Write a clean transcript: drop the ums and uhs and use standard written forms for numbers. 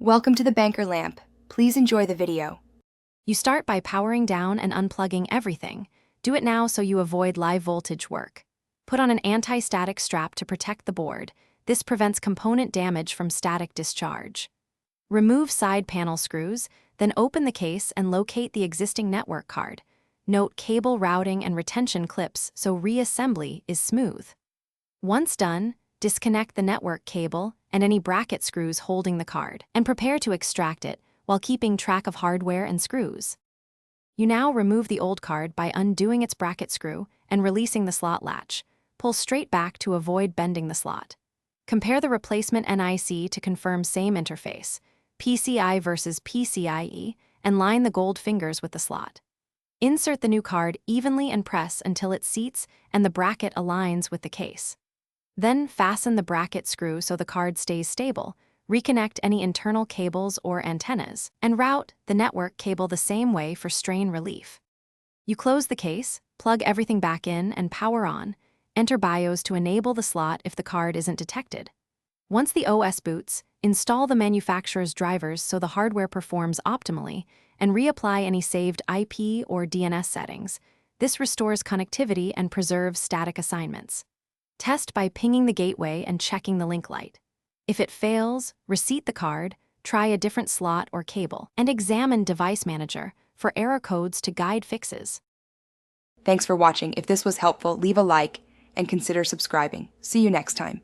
Welcome to the banker lamp. Please enjoy the video. You start by powering down and unplugging everything. Do it now so you avoid live voltage work. Put on an anti-static strap to protect the board. This prevents component damage from static discharge. Remove side panel screws, then open the case and locate the existing network card. Note cable routing and retention clips so reassembly is smooth. Once done, disconnect the network cable and any bracket screws holding the card, and prepare to extract it while keeping track of hardware and screws. You now remove the old card by undoing its bracket screw and releasing the slot latch. Pull straight back to avoid bending the slot. Compare the replacement NIC to confirm same interface, PCI versus PCIe, and line the gold fingers with the slot. Insert the new card evenly and press until it seats and the bracket aligns with the case. Then fasten the bracket screw so the card stays stable. Reconnect any internal cables or antennas, and route the network cable the same way for strain relief. You close the case, plug everything back in, and power on. Enter BIOS to enable the slot if the card isn't detected. Once the OS boots, install the manufacturer's drivers so the hardware performs optimally, and reapply any saved IP or DNS settings. This restores connectivity and preserves static assignments. Test by pinging the gateway and checking the link light. If it fails, reseat the card, try a different slot or cable, and examine Device Manager for error codes to guide fixes. Thanks for watching. If this was helpful, leave a like and consider subscribing. See you next time.